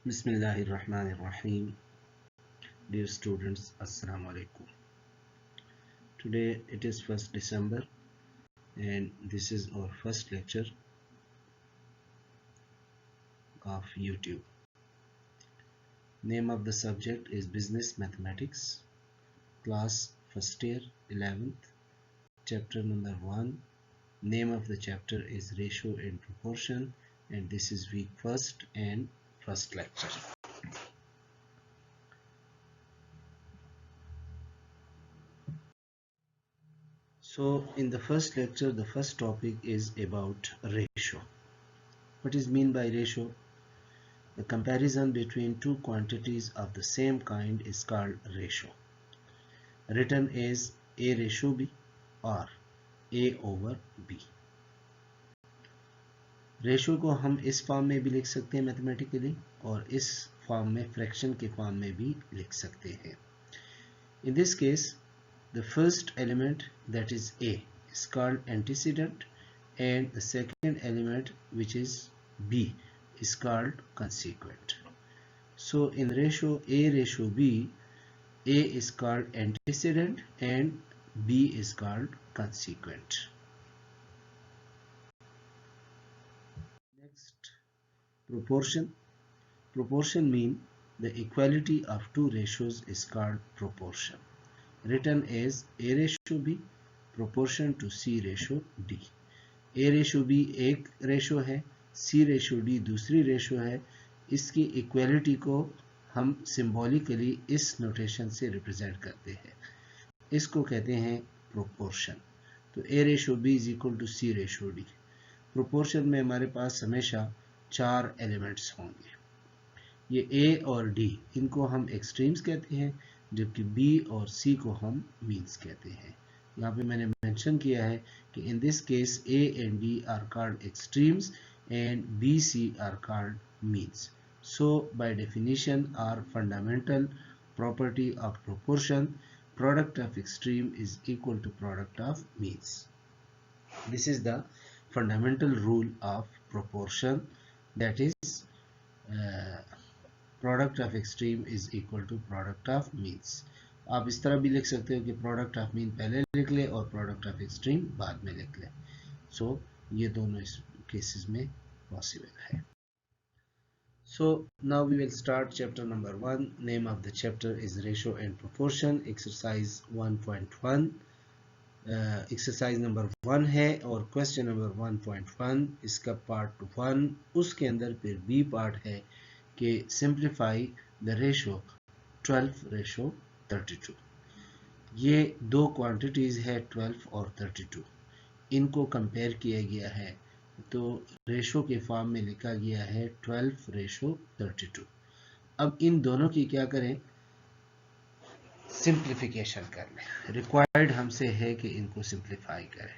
Bismillahirrahmanirrahim. Dear students, Assalamu alaikum. Today it is 1st December and this is our first lecture of YouTube. Name of the subject is Business Mathematics, class first year 11th, chapter number 1. Name of the chapter is Ratio and Proportion, and this is week first and first lecture. So in the first lecture, the first topic is about ratio. What is mean by ratio? The comparison between two quantities of the same kind is called ratio. Written as A ratio B or A over B. Ratio को हम इस form में भी लिख सकते हैं mathematically, और इस फॉर्म में फ्रैक्शन के फॉर्म में भी लिख सकते हैं. In this case, the first element, that is A, is called antecedent, and the second element, which is B, is called consequent. So in ratio A ratio B, A is called antecedent and B is called consequent. Next, proportion. Proportion means the equality of two ratios is called proportion. Written as A ratio B proportion to C ratio D. A ratio B एक ratio है, C ratio D दूसरी ratio है. इसकी equality को हम symbolically इस notation से represent करते हैं. इसको कहते हैं प्रोपोर्शन. तो A ratio B is equal to C ratio D. Proportion में हमारे पास हमेशा 4 एलिमेंट्स होंगे. ये A और D, इनको हम एक्सट्रीम्स कहते हैं, जबकि B और C को हम मीन्स कहते हैं. यहाँ पे मैंने मेंशन किया है कि in this case A and D are called extremes and B, C are called means. So by definition or fundamental property of proportion, product of extreme is equal to product of means. This is the fundamental rule of proportion, that is product of extreme is equal to product of means. आप इस तरह भी लिख सकते हो कि product of mean पहले लिख ले और प्रोडक्ट ऑफ एक्सट्रीम बाद में लिख ले. सो ये दोनों इस केसेस में पॉसिबल है. So now we will start chapter number 1. Name of the chapter is Ratio and Proportion. Exercise 1.1. Exercise number 1 है और क्वेश्चन नंबर 1.1 इसका पार्ट 1. उसके अंदर फिर बी पार्ट है कि सिंप्लीफाई द रेशो 12 रेशो 32. ये दो क्वांटिटीज है 12 और 32. इनको कंपेयर किया गया है, तो रेशो के फॉर्म में लिखा गया है 12 रेशो 32. अब इन दोनों की क्या करें, सिंप्लीफिकेशन कर लें. रिक्वायर्ड हमसे है कि इनको सिंप्लीफाई करें.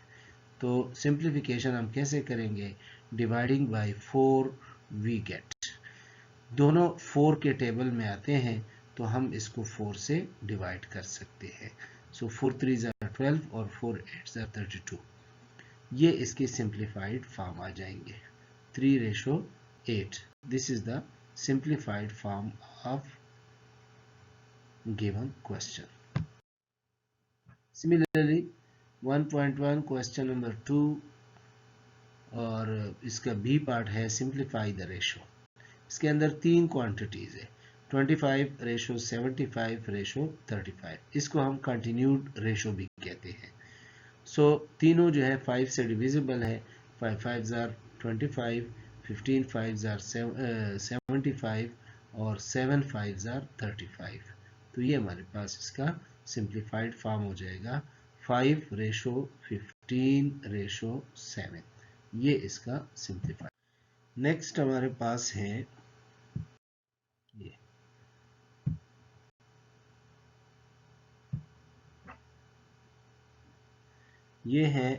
तो सिंप्लीफिकेशन हम कैसे करेंगे, डिवाइडिंग बाय 4 वी गेट. दोनों 4 के टेबल में आते हैं, तो हम इसको 4 से डिवाइड कर सकते हैं. सो 4 3 12 और 4 8 32. ये इसकी सिंप्लीफाइड फॉर्म आ जाएंगे. 3 ratio 8. This is the simplified form of given question. Similarly 1.1 question number 2 और इसका बी पार्ट है सिंप्लीफाई द रेशो. इसके अंदर 3 क्वांटिटीज है, 25 रेशो 75 रेशो 35. इसको हम कंटिन्यूड रेशो भी कहते हैं. सो तीनों जो है 5 से डिविजिबल है. 5 5 आर 25, 15 5 आर 75 और 7 5 आर 35. तो ये हमारे पास इसका सिंप्लीफाइड फॉर्म हो जाएगा 5 रेशो 15 रेशो 7. ये इसका सिंप्लीफाइड. नेक्स्ट हमारे पास है ये है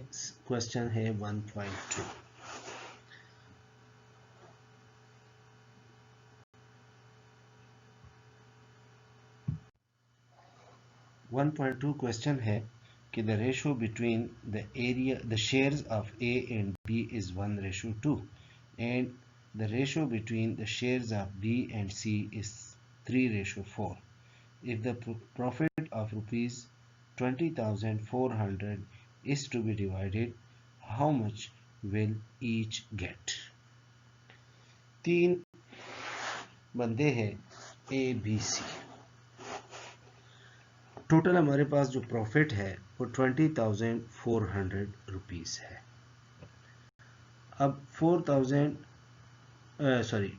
क्वेश्चन है 1.2. 1.2 क्वेश्चन है कि the ratio between the shares of A and B is 1:2 and the ratio between the shares of B and C is 3:4. If the profit of rupees 20,400 is to be divided, how much will each get? तीन बंदे हैं A, B, C. Total हमारे पास जो profit है वो 20,400 rupees है. अब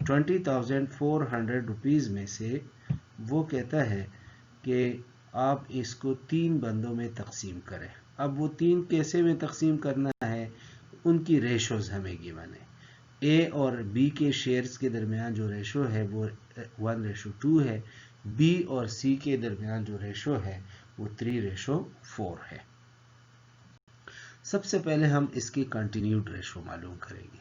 20,400 rupees में से वो कहता है कि आप इसको तीन बंदों में तकसीम करें. अब वो तीन कैसे में तकसीम करना है, उनकी रेशोज हमें गिवन है. ए और बी के शेयर्स के दरमियान जो रेशो है वो 1:2 है. बी और सी के दरमियान जो रेशो है वो 3:4 है. सबसे पहले हम इसकी कंटिन्यूड रेशो मालूम करेंगे.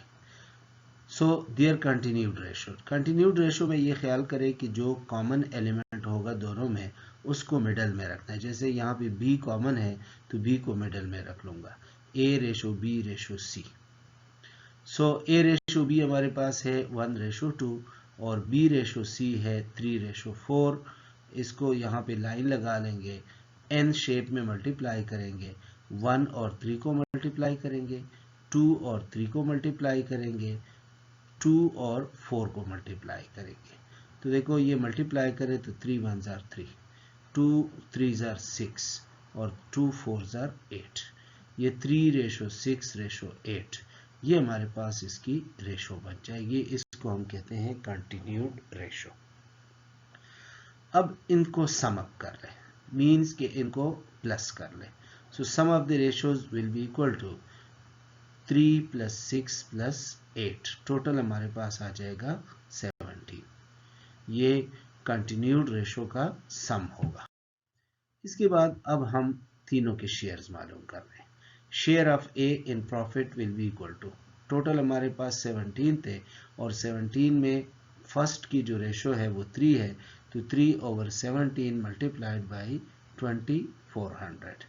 सो देयर कंटिन्यूड रेशो में ये ख्याल करें कि जो कॉमन एलिमेंट होगा दोनों में उसको मिडल में रखना है. जैसे यहाँ पे बी कॉमन है तो बी को मिडल में रख लूंगा. A:B:C. सो A:B हमारे पास है 1:2 और B:C है 3:4. इसको यहाँ पे लाइन लगा लेंगे, n शेप में मल्टीप्लाई करेंगे. 1 और 3 को मल्टीप्लाई करेंगे, 2 और 3 को मल्टीप्लाई करेंगे, 2 और 4 को मल्टीप्लाई करेंगे. तो देखो ये मल्टीप्लाई करें तो 3 1s are 3, 2 3s are 6 और 2 4s are 8. ये 3:6:8 ये हमारे पास इसकी रेशो बन जाएगी. इसको हम कहते हैं कंटिन्यूड रेशो. अब इनको सम अप कर लें, मीन्स के इनको प्लस कर लें. So sum of the ratios will be equal to 3 + 6 + 8. Total हमारे पास आ जाएगा 17. ये कंटिन्यूड रेशो का सम होगा. इसके बाद अब हम तीनों के शेयर्स मालूम कर रहे हैं. Share of A in profit will be equal to, total हमारे पास 17 थे और 17 में फर्स्ट की जो रेशो है वो 3 है, तो 3/17 मल्टीप्लाइड बाई 20,400.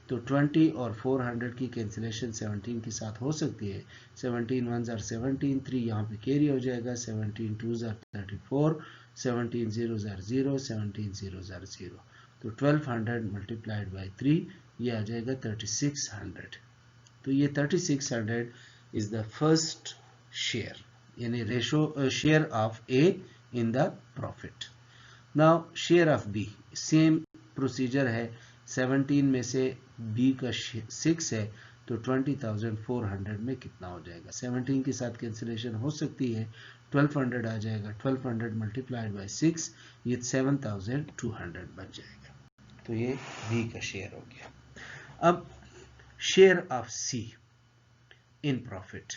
तो 20 और 400 की कैंसिलेशन 17 के साथ हो सकती है. 17 1s are 17, 3 यहाँ पे कैरी हो जाएगा. 17 2s are 34, 17 0s are 0, 17 0s are 0. तो 1200 मल्टीप्लाइड बाई 3 ये आ जाएगा 3600. तो ये 3600 इज द फर्स्ट शेयर, यानी ratio share of A in the profit. Now share of B, same procedure है. 17 में से बी का 6 है तो 20,400 में कितना हो जाएगा. 17 के साथ कैंसिलेशन हो सकती है, 1200 आ जाएगा. 1200 मल्टीप्लाइड बाई 6 ये 7,200 बन जाएगा. तो ये बी का शेयर हो गया. अब share of C in profit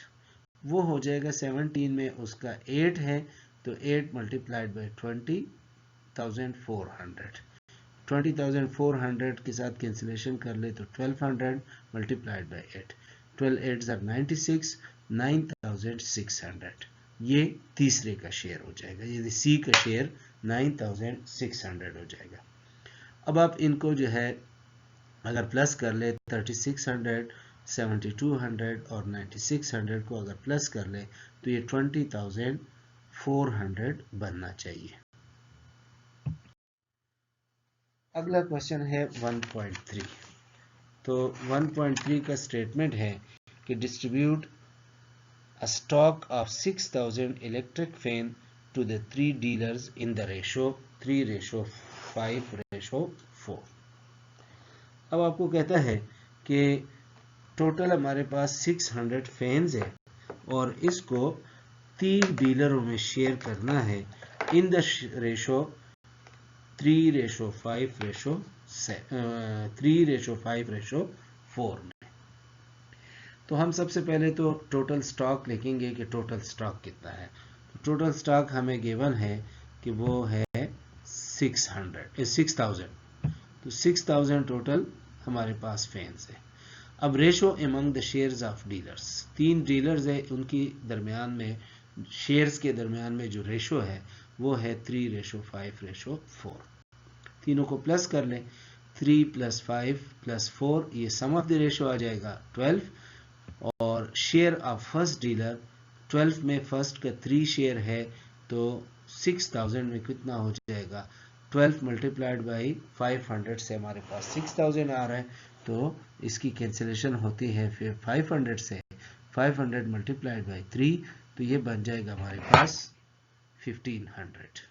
वो हो जाएगा 17 में उसका 8 है तो 8 मल्टीप्लाइड बाई 20,400. 20,400 के साथ कैंसिलेशन कर ले तो 1200 मल्टीप्लाइड बाई 8, 12 8s are 96, 9,600. ये तीसरे का शेयर हो जाएगा, यानी सी का शेयर 9,600 हो जाएगा. अब आप इनको जो है अगर प्लस कर ले 3600, 7200 और 9600 को अगर प्लस कर ले तो ये 20,400 बनना चाहिए. अगला क्वेश्चन है 1.3. तो 1.3 का स्टेटमेंट है कि distribute a stock of 6,000 electric fan to the 3 dealers in the ratio 3:5:4. अब आपको कहता है कि टोटल हमारे पास 600 फैंस है और इसको 3 डीलरों में शेयर करना है इन द रेशो 3:5:4 में. तो हम सबसे पहले तो टोटल स्टॉक लिखेंगे कि टोटल स्टॉक कितना है. तो टोटल स्टॉक हमें गिवन है कि वो है 6,000. तो 6,000 टोटल हमारे पास फैंस है. अब ratio among the shares of dealers, 3 dealers है उनकी दरमियान में शेयर्स के दरमियान में जो रेशो है वो है 3:5:4. तीनों को प्लस कर लें, 3 + 5 + 4 ये सम ऑफ द रेशो आ जाएगा 12 और शेयर ऑफ फर्स्ट डीलर 12 में फर्स्ट का 3 शेयर है तो 6000 में कितना हो जाएगा, 12 मल्टीप्लाइड बाई 500 से हमारे पास 6000 आ रहा है, तो इसकी कैंसिलेशन होती है फिर 500 से, 500 मल्टीप्लाइड बाई 3, तो ये बन जाएगा हमारे पास 1500.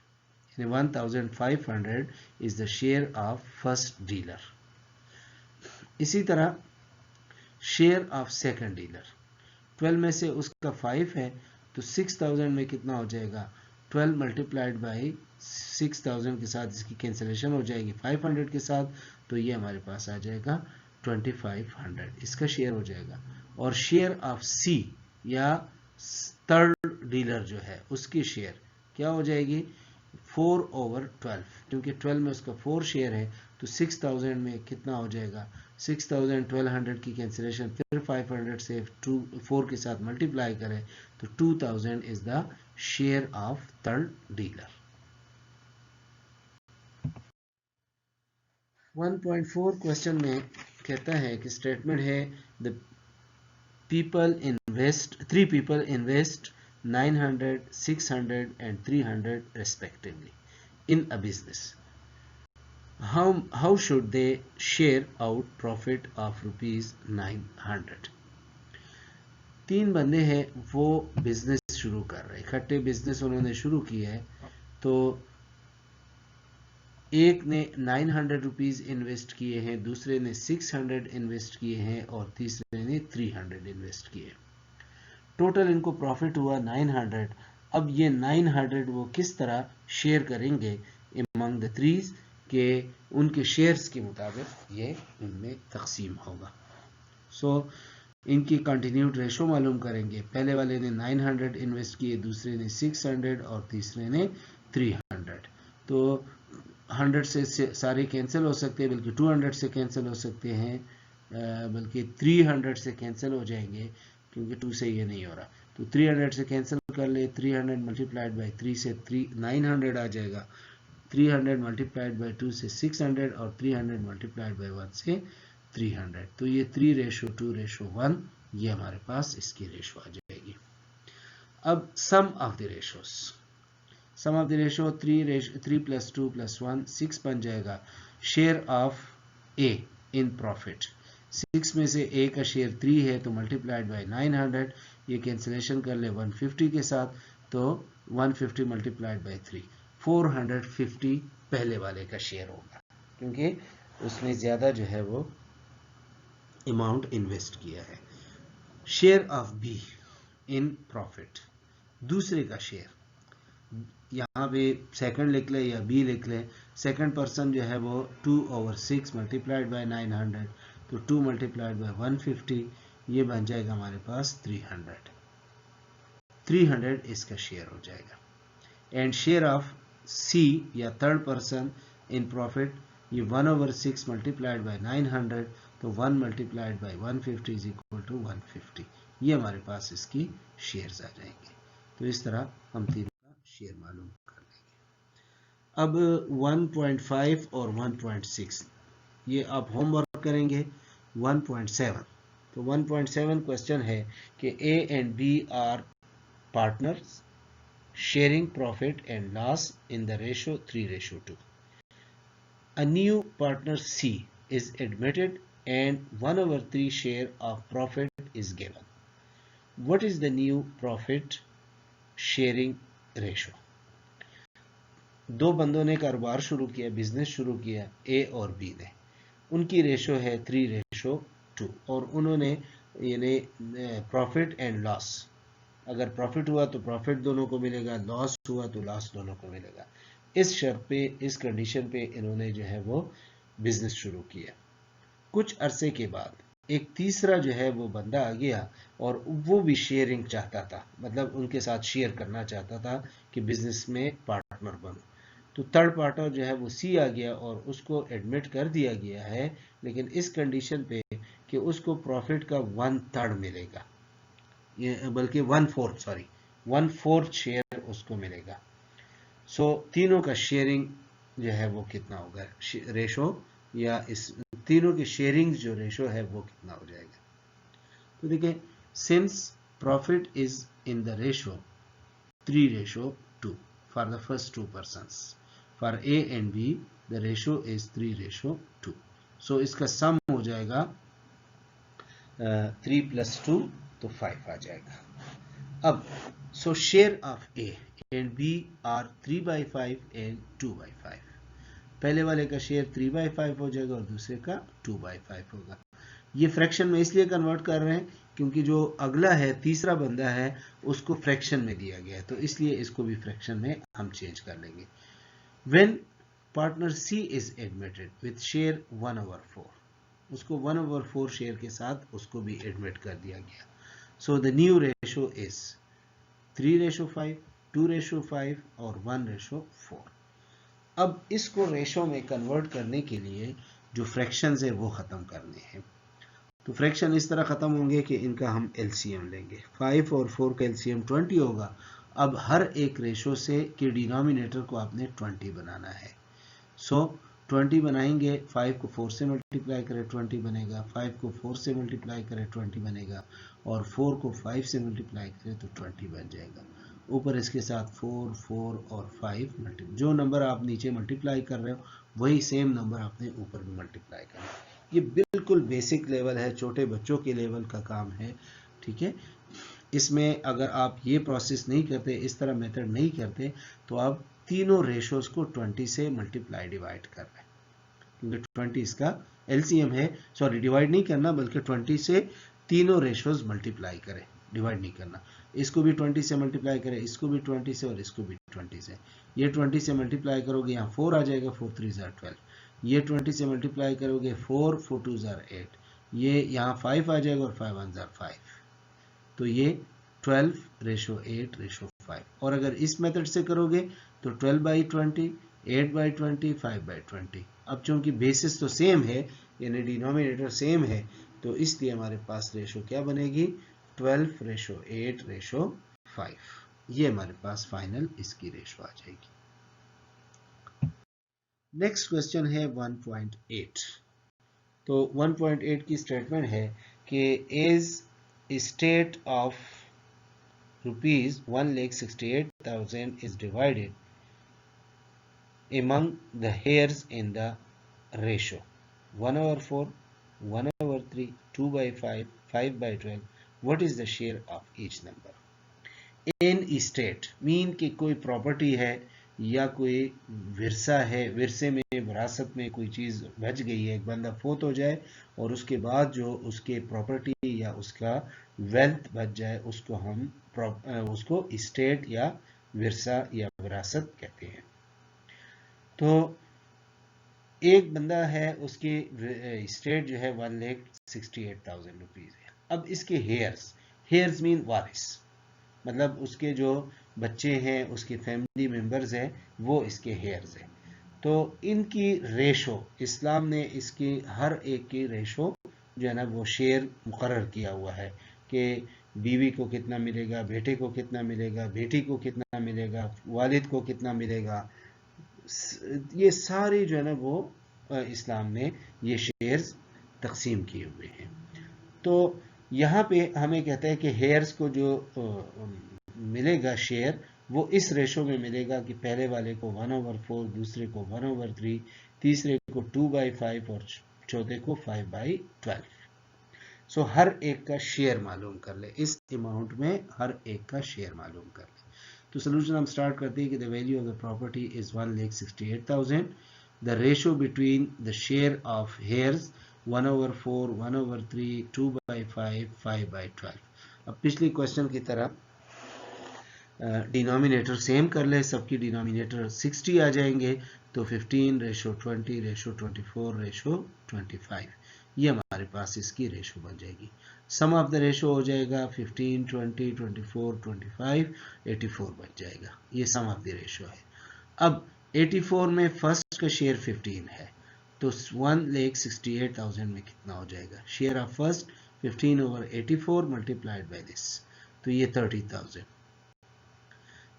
1500 is the share of first dealer. इसी तरह शेयर ऑफ सेकंड डीलर, 12 में से उसका 5 है तो 6000 में कितना हो जाएगा, 12 मल्टीप्लाइड बाई 6000 के साथ इसकी कैंसिलेशन हो जाएगी 500 के साथ, तो ये हमारे पास आ जाएगा 2500, इसका शेयर हो जाएगा. और शेयर ऑफ सी या थर्ड डीलर जो है उसकी शेयर क्या हो जाएगी, 4/12, क्योंकि 12 में उसका 4 शेयर है तो 6000 में कितना हो जाएगा, 6000 1200 की कैंसिलेशन फिर 500 से 4 के साथ मल्टीप्लाई करें तो 2000 is the share of third dealer. 1.4 question में कहता है कि स्टेटमेंट है the three people invest 900, 600 and 300 respectively in a business. How should they share out profit of rupees 900? 3 बंदे हैं, वो बिजनेस शुरू कर रहे हैं, इकट्ठे बिजनेस उन्होंने शुरू किया है. तो एक ने 900 रुपीज इन्वेस्ट किए हैं, दूसरे ने 600 इन्वेस्ट किए हैं और तीसरे ने 300 इन्वेस्ट किए. टोटल इनको प्रॉफिट हुआ 900. अब ये 900 वो किस तरह शेयर करेंगे अमंग द थ्रीज के उनके शेयर्स के मुताबिक ये इनमें तकसीम होगा. सो इनकी कंटिन्यूड रेशो मालूम करेंगे. पहले वाले ने 900 इन्वेस्ट किए, दूसरे ने 600 और तीसरे ने 300. तो 100 से सारे कैंसिल हो सकते हैं, बल्कि 200 से कैंसिल हो सकते हैं, बल्कि 300 से कैंसिल हो जाएंगे क्योंकि 2 से ये नहीं हो रहा. तो 300 से कैंसिल कर ले, 300 मल्टीप्लाइड बाई 3 से 900 आ जाएगा, 300 मल्टीप्लाइड बाई 2 से 600 और 300 मल्टीप्लाइड बाई 1 से 300. तो ये 3:2:1 ये हमारे पास इसकी रेशो आ जाएगी. अब sum of the ratios, sum of the ratio 3 + 2 + 1 6 बन जाएगा. Share of A in profit, 6 में से ए का शेयर 3 है तो मल्टीप्लाइड बाई 900, ये कैंसिलेशन कर ले 150 के साथ, तो 150 मल्टीप्लाइड बाई 3, 450 पहले वाले का शेयर होगा क्योंकि उसने ज़्यादा जो है वो अमाउंट इन्वेस्ट किया है. Share of be in profit, दूसरे का शेयर, यहाँ पे सेकंड लिख ले या बी लिख ले. सेकंड पर्सन जो है वो 2/6 मल्टीप्लाइड बाई 900, तो 2 मल्टीप्लाइड बाई 150 ये बन जाएगा हमारे पास 300. 300 इसका शेयर हो जाएगा. एंड शेयर ऑफ सी या थर्ड पर्सन इन प्रॉफिट, ये 1/6 मल्टीप्लाइड बाई 900, तो 1 multiplied by 150 is equal to 150. ये हमारे पास इसकी शेयर्स आ जाएंगे. तो इस तरह हम तीनों का शेयर मालूम कर लेंगे. अब 1.5 और 1.6 ये आप होमवर्क करेंगे. 1.7, तो 1.7 क्वेश्चन है कि A and B are partners sharing profit and loss in the ratio 3:2. A new partner C is admitted and 1/3 share of profit is given. What is the new profit sharing ratio? दो बंदों ने कारोबार शुरू किया, business शुरू किया, ए और B ने. उनकी रेशो है 3:2 और उन्होंने यानी प्रॉफिट एंड लॉस, अगर प्रॉफिट हुआ तो प्रॉफिट दोनों को मिलेगा, लॉस हुआ तो लॉस दोनों को मिलेगा. इस शर्त पे, इस कंडीशन पे इन्होंने जो है वो बिजनेस शुरू किया. कुछ अरसे के बाद एक तीसरा जो है वो बंदा आ गया और वो भी शेयरिंग चाहता था, मतलब उनके साथ शेयर करना चाहता था कि बिजनेस में पार्टनर बनो. तो थर्ड पार्टनर जो है वो सी आ गया और उसको एडमिट कर दिया गया है, लेकिन इस कंडीशन पे कि उसको प्रॉफिट का 1/3 मिलेगा, ये बल्कि 1/4 शेयर उसको मिलेगा. सो तीनों का शेयरिंग जो है वो कितना होगा, रेशो या इस तीनों की शेयरिंग जो रेशो है वो कितना हो जाएगा. तो देखिए, since profit is in the ratio 3:2 for the first two persons. For A and B, the ratio is 3:2. So इसका sum हो जाएगा 3 + 2 तो 5 आ जाएगा. अब so share of A and B are 3/5 and 2/5. पहले वाले का शेयर 3/5 हो जाएगा और दूसरे का 2/5 होगा. ये फ्रैक्शन में इसलिए कन्वर्ट कर रहे हैं क्योंकि जो अगला है, तीसरा बंदा है, उसको फ्रैक्शन में दिया गया है, तो इसलिए इसको भी फ्रैक्शन में हम चेंज कर लेंगे. When partner C is admitted with share 1/4, उसको 1/4 शेयर के साथ उसको भी एडमिट कर दिया गया. So the new ratio is 3:5, 2:5 और 1:4. अब इसको रेशो में कन्वर्ट करने के लिए जो फ्रैक्शंस है वो ख़त्म करने हैं. तो फ्रैक्शन इस तरह ख़त्म होंगे कि इनका हम एलसीएम लेंगे. 5 और 4 का एलसीएम 20 होगा. अब हर एक रेशो से के डिनोमिनेटर को आपने 20 बनाना है. सो 20 बनाएंगे, 5 को 4 से मल्टीप्लाई करें 20 बनेगा, 5 को 4 से मल्टीप्लाई करें 20 बनेगा, और 4 को 5 से मल्टीप्लाई करें तो 20 बन जाएगा. ऊपर इसके साथ 4, 4 और 5 मल्टीप्लाई, जो नंबर आप नीचे मल्टीप्लाई कर रहे हो वही सेम नंबर आपने ऊपर भी मल्टीप्लाई करना है. ये बिल्कुल बेसिक लेवल है, छोटे बच्चों के लेवल का काम है. ठीक है, इसमें अगर आप ये प्रोसेस नहीं करते, इस तरह मेथड नहीं करते, तो आप तीनों रेशोज को 20 से मल्टीप्लाई डिवाइड कर रहे हैं, क्योंकि 20 इसका एलसीएम है. सॉरी, डिवाइड नहीं करना, बल्कि 20 से तीनों रेशोज मल्टीप्लाई करें, डिवाइड नहीं करना. इसको भी 20 से मल्टीप्लाई करें, इसको भी 20 से और इसको भी 20 से. ये 20 से मल्टीप्लाई करोगे, यहाँ 4 आ जाएगा, 4 3 12. ये 20 से मल्टीप्लाई करोगे, 4 4 2 8. ये यहाँ 5 आ जाएगा और 5 1 5. तो ये 12:8:5. और अगर इस मेथड से करोगे तो 12/20, 8/20, 5/20. अब चूंकि बेसिस तो सेम है, यानी डिनोमिनेटर सेम है, तो इसलिए हमारे पास रेशो क्या बनेगी, 12:8:5. ये हमारे पास फाइनल इसकी रेशो आ जाएगी. नेक्स्ट क्वेश्चन है 1.8. तो 1.8 की स्टेटमेंट है कि as estate of rupees 1,68,000 is divided among the heirs in the ratio 1/4, 1/3, 2/5, 5/12. What is the share of each number? In estate mean कि कोई प्रॉपर्टी है या कोई विरसा है, विरसे में, विरासत में कोई चीज़ बच गई है, एक बंदा फोत हो जाए और उसके बाद जो उसके प्रॉपर्टी या उसका वेल्थ बच जाए, उसको हम उसको इस्टेट या विरसा या विरासत कहते हैं. तो एक बंदा है, उसकी इस्टेट जो है 1,68,000 रुपीज़ है. अब इसके हेयर्स मीन वारिस, मतलब उसके जो बच्चे हैं, उसके फैमिली मेंबर्स हैं, वो इसके हेयर्स हैं. तो इनकी रेशो, इस्लाम ने इसकी हर एक की रेशो जो है ना वो शेयर मुकर्रर किया हुआ है कि बीवी को कितना मिलेगा, बेटे को कितना मिलेगा, बेटी को कितना मिलेगा, वालिद को कितना मिलेगा. ये सारी जो है ना वो इस्लाम ने ये शेयर्स तकसीम किए हुए हैं. तो यहाँ पे हमें कहता है कि हेयर्स को जो मिलेगा शेयर, वो इस रेशो में मिलेगा कि पहले वाले को 1/4, दूसरे को 1/3, तीसरे को 2/5 और चौथे को 5/12. सो हर एक का शेयर मालूम कर ले, इस अमाउंट में हर एक का शेयर मालूम कर ले. तो सोल्यूशन हम स्टार्ट करते हैं कि the value of the property is 1,68,000. The ratio between the share of hairs 1/4, 1/3, 2/5, 5/12. अब पिछली क्वेश्चन की तरह डिनोमिनेटर सेम कर ले, सबकी डिनोमिनेटर 60 आ जाएंगे, तो 15:20:24:25. ये हमारे पास इसकी रेशो बन जाएगी. सम ऑफ द रेशो हो जाएगा 15, 20, 24, 25, 84 बन जाएगा. ये सम ऑफ द रेशो है. अब 84 में फर्स्ट का शेयर 15 है, तो 1,68,000 में कितना हो जाएगा, share of first 15/84 multiplied by this, तो ये 30,000.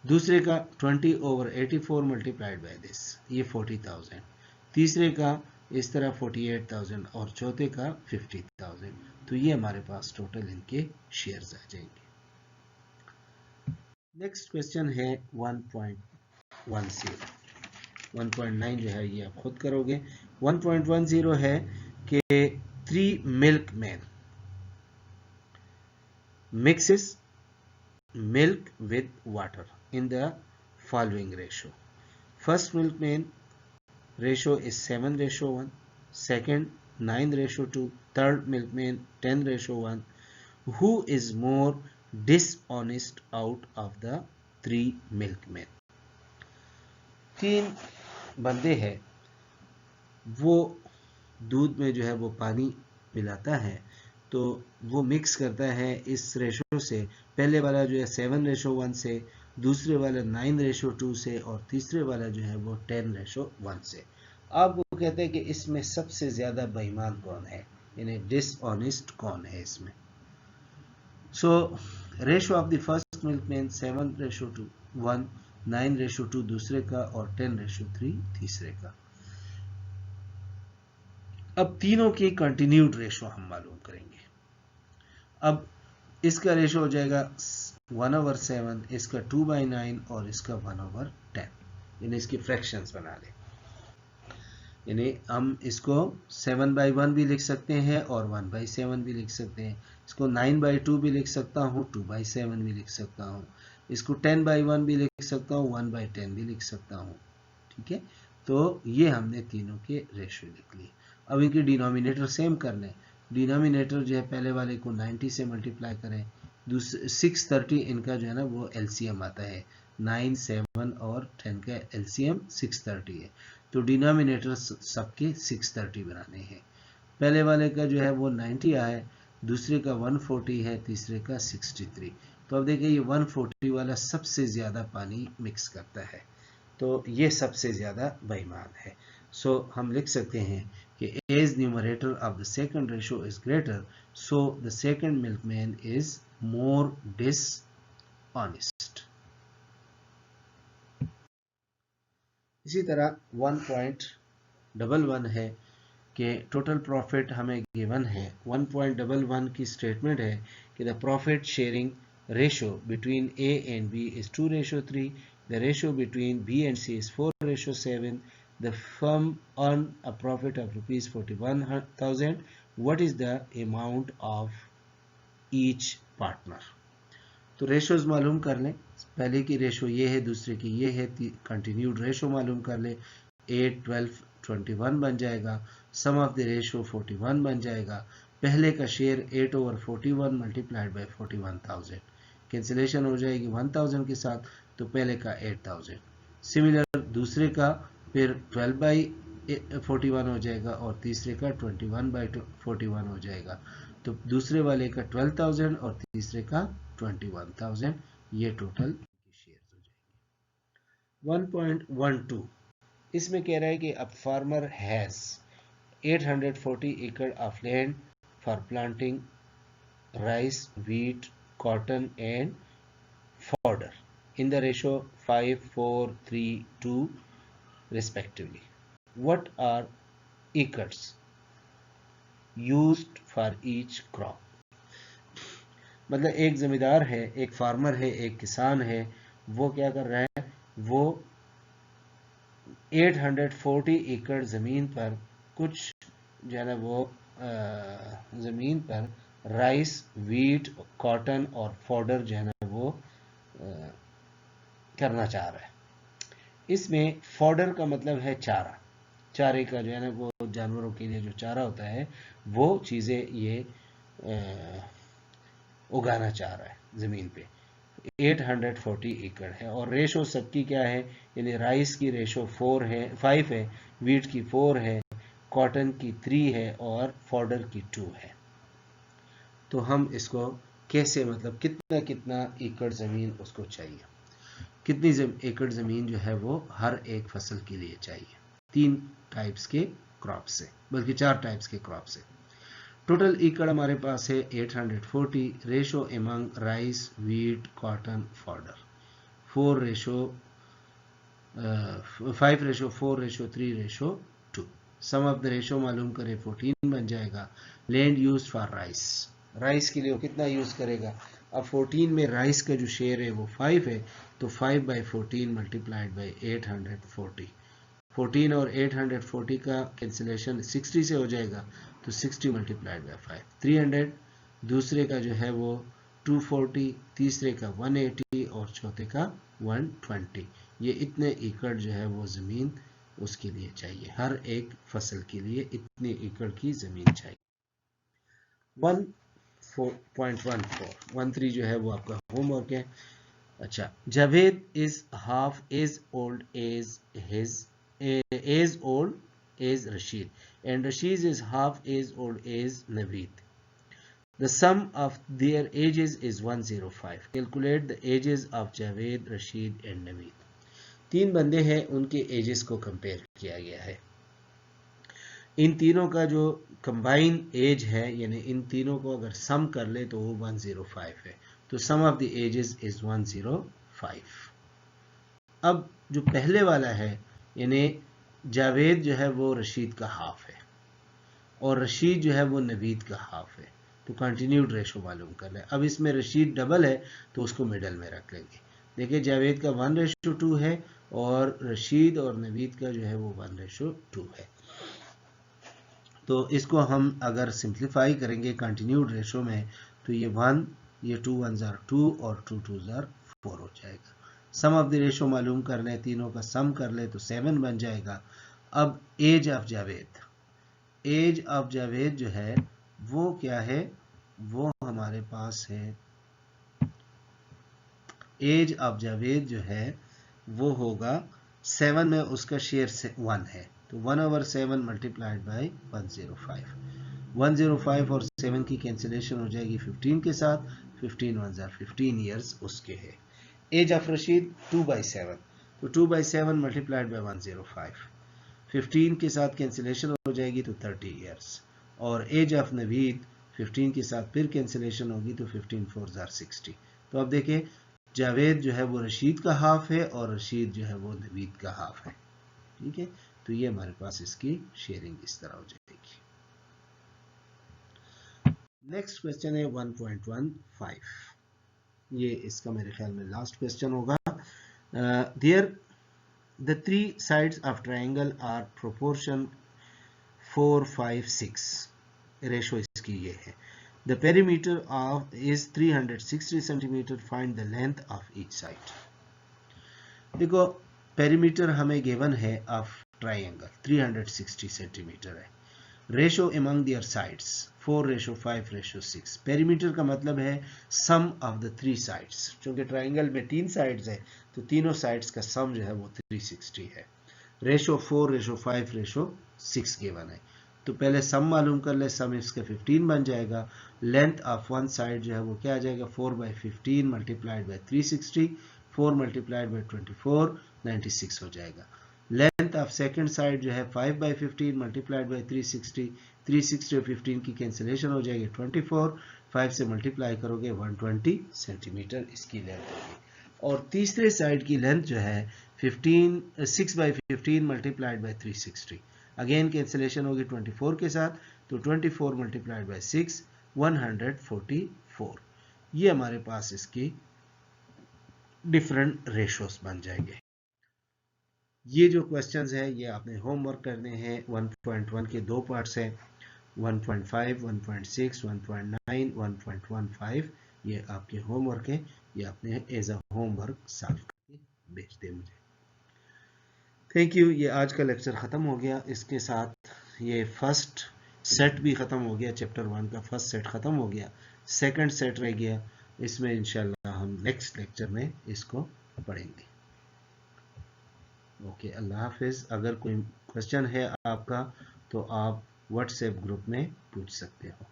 दूसरे का 20/84 मल्टीप्लाइड बाय दिस, ये 40,000. तीसरे का इस तरह 48,000 और चौथे का 50,000. तो ये हमारे पास टोटल इनके शेयर्स आ जाएंगे. नेक्स्ट क्वेश्चन है 1.10। 1.9 जो है ये आप खुद करोगे। 1.10 है कि 3 milkmen mixes milk with water in the following ratio. First milkman ratio is 7:1, second 9:2, third milkman 10:1. Who is more dishonest out of the 3 milkmen? 3 बंदे हैं, वो दूध में जो है वो पानी मिलाता है, तो वो मिक्स करता है इस रेशो से। पहले वाला जो है 7:1 से, दूसरे वाला 9:2 से, और तीसरे वाला जो है वो 10:1 से। आपको कहते हैं कि इसमें सबसे ज्यादा बेईमान कौन है, यानी डिसऑनेस्ट कौन है इसमें। So ratio of the first milkman 7:1, 9:2 दूसरे का, और 10:3 तीसरे का। अब तीनों की कंटिन्यूड रेशो हम मालूम करेंगे। अब इसका रेशो हो जाएगा 1/7, इसका 2/9 और इसका 1/10, यानी इसकी फ्रैक्शंस बना लें। यानी हम इसको 7/1 भी लिख सकते हैं और 1/7 भी लिख सकते हैं। इसको 9/2 भी लिख सकता हूँ, 2/7 भी लिख सकता हूँ। इसको 10/1 भी लिख सकता हूँ, 1/10 भी लिख सकता हूँ। ठीक है, तो ये हमने तीनों के रेशो लिख लिए। अब इनकी डिनोमिनेटर सेम कर लें। डिनोमिनेटर जो है पहले वाले को 90 से मल्टीप्लाई करें, दूसरे 630 इनका जो है ना वो एलसीएम आता है। 9, 7 और 10 का एलसीएम 630 है, तो डिनोमिनेटर सबके 630 बनाने हैं। पहले वाले का जो है वो 90 आया, दूसरे का 140 है, तीसरे का 63। तो अब देखिए ये 140 वाला सबसे ज्यादा पानी मिक्स करता है, तो ये सबसे ज्यादा बेईमान है। सो हम लिख सकते हैं कि as numerator of the second ratio is greater, so the second milkman is more dishonest. इसी तरह 1.11 है कि टोटल प्रॉफिट हमें गिवन है। 1.11 की स्टेटमेंट है कि the profit sharing ratio between A and B is 2:3, the ratio between B and C is 4:7. The firm earned a profit of rupees 41,000. What is the amount of each partner? तो ratios मालूम कर लें। पहले की ratio ये है, दूसरे की ये है, कंटिन्यूड रेशो मालूम कर लें। 8, 12, 21 बन जाएगा। सम ऑफ द रेशो 41 बन जाएगा। पहले का शेयर 8/41 मल्टीप्लाइड बाई 41,000, कैंसिलेशन हो जाएगी 1000 के साथ, तो पहले का 8000। सिमिलर दूसरे का फिर 12/41 हो जाएगा और तीसरे का 21/41 हो जाएगा, तो दूसरे वाले का 12,000 और तीसरे का 21,000। ये टोटल शेयर्स हो जाएंगे। 1.12 इसमें कह रहा है कि अब फार्मर हैज 840 एकड़ of land for planting rice, wheat, cotton and fodder in the ratio 5:4:3:2 respectively. What are acres used for each crop? मतलब एक जमींदार है, एक फार्मर है, एक किसान है, वो क्या कर रहा है, वो 840 एकड़ जमीन पर कुछ जो है ना वो जमीन पर राइस, वीट, कॉटन और फॉडर जो है ना वो करना चाह रहा है। इसमें फॉडर का मतलब है चारा, चारे का जो है ना वो जानवरों के लिए जो चारा होता है वो चीजें ये उगाना चाह रहा है जमीन पे। 840 एकड़ है और रेशो सबकी क्या है, यानी राइस की रेशो 5 है, वीट की 4 है, कॉटन की 3 है और फॉडर की 2 है। तो हम इसको कैसे, मतलब कितना कितना एकड़ जमीन उसको चाहिए, कितनी एकड़ जमीन जो है वो हर एक फसल के लिए चाहिए। 3 टाइप्स के क्रॉप से, बल्कि 4 टाइप्स के क्रॉप से। टोटल एकड़ हमारे पास है 840। Ratio among rice, wheat, cotton, fodder 5:4:3:2। Sum of the ratio मालूम करें 14 बन जाएगा। Land use for rice, rice के लिए वो कितना यूज करेगा, अब 14 में राइस का जो शेयर है वो 5 है, तो 5/14 मल्टीप्लाइड बाई 840। 14 और 840 का कैंसिलेशन 60 से हो जाएगा, तो 60 मल्टीप्लाइड बाई 5 300, दूसरे का जो है वो 240, तीसरे का 180 और चौथे का 120। ये इतने एकड़ जो है वो ज़मीन उसके लिए चाहिए, हर एक फसल के लिए इतने एकड़ की ज़मीन चाहिए। 1.13 जो है वो आपका होमवर्क है। अच्छा, Javed is half as old as Rashid and Rashid is half as old as Naveed. The sum of their ages is 105. Calculate the ages of Javed, Rashid and Naveed. तीन बंदे हैं, उनके एजेस को कंपेयर किया गया है। इन तीनों का जो कंबाइन एज है, यानी इन तीनों को अगर सम कर ले तो वो 105 है। तो सम ऑफ द एजेस इज 105। अब जो पहले वाला है, यानी जावेद जो है वो रशीद का हाफ है और रशीद जो है वो नवीद का हाफ है, तो कंटिन्यूड रेशो मालूम कर ले। अब इसमें रशीद डबल है तो उसको मिडल में रख लेंगे। देखिए जावेद का 1:2 है और रशीद और नवीद का जो है वो 1:2 है। तो इसको हम अगर सिंप्लीफाई करेंगे कंटिन्यूड रेशो में, तो ये 1, ये 2 1s are 2 और 2 2s are 4 हो जाएगा। सम ऑफ द रेशो मालूम कर ले, तीनों का सम कर ले तो 7 बन जाएगा। अब age of Javed, age of Javed जो है वो क्या है, वो हमारे पास है, एज ऑफ जावेद जो है वो होगा 7 में उसका शेयर 1 है, तो 1/7 मल्टीप्लाइड बाई 105। 105 और 7 की कैंसिलेशन हो जाएगी 15 के साथ, 15 1s are 15 ईयर्स उसके है। एज ऑफ रशीद 2/7, तो 2/7 मल्टीप्लाइड बाई 105, 15 के साथ कैंसिलेशन हो जाएगी तो 30 ईयर्स। और एज ऑफ नवीद 15 के साथ फिर कैंसिलेशन होगी तो 15 4s are 60। तो अब देखें जावेद जो है वो रशीद का हाफ है और रशीद जो है वो नवीद का हाफ है। ठीक है, तो ये हमारे पास इसकी शेयरिंग इस तरह हो जाएगी। नेक्स्ट क्वेश्चन है 1.15, ये इसका मेरे ख्याल में लास्ट क्वेश्चन होगा। There the 3 sides of triangle are proportion 4 5 6, ratio इसकी ये है। The perimeter of is 360 centimeter. Find the length of each side. देखो पेरीमीटर हमें गिवन है ऑफ ट्राइंगल 360 सेंटीमीटर है। Ratio among there sides 4:5:6। Perimeter का मतलब है सम ऑफ द 3 साइड्स, क्योंकि ट्राइंगल में 3 साइड्स है तो तीनों साइड्स का सम जो है वो 360 है। रेशो 4:5:6 गिवन है, तो पहले सम मालूम कर ले, सम इसका 15 बन जाएगा। लेंथ ऑफ वन साइड जो है वो क्या आ जाएगा, 4/15 मल्टीप्लाइड बाई 360, 4 मल्टीप्लाइड बाई 24 96 हो जाएगा। लेंथ ऑफ सेकंड साइड जो है 5/15 मल्टीप्लाइड बाई 360, 360 और 15 की कैंसिलेशन हो जाएगी 24, 5 से मल्टीप्लाई करोगे 120 सेंटीमीटर इसकी लेंथ होगी। और तीसरे साइड की लेंथ जो है 6/15 मल्टीप्लाइड बाई 360, अगेन कैंसिलेशन होगी 24 के साथ, तो 24 मल्टीप्लाइड बाई 6 144। ये हमारे पास इसकी डिफरेंट रेशोस बन जाएंगे। ये जो क्वेश्चंस है ये आपने होमवर्क करने हैं। 1.1 के 2 पार्ट्स हैं, 1.5, 1.6, 1.9, 1.15। ये आपके होमवर्क है, ये आपने एज अ होमवर्क सॉल्व करके भेज दें मुझे। Thank you. ये आज का लेक्चर ख़त्म हो गया, इसके साथ ये फर्स्ट सेट भी ख़त्म हो गया, चैप्टर 1 का फर्स्ट सेट ख़त्म हो गया, सेकंड सेट रह गया। इसमें इंशाल्लाह हम नेक्स्ट लेक्चर में इसको पढ़ेंगे। ओके, अल्लाह हाफिज़। अगर कोई क्वेश्चन है आपका तो आप व्हाट्सएप ग्रुप में पूछ सकते हो।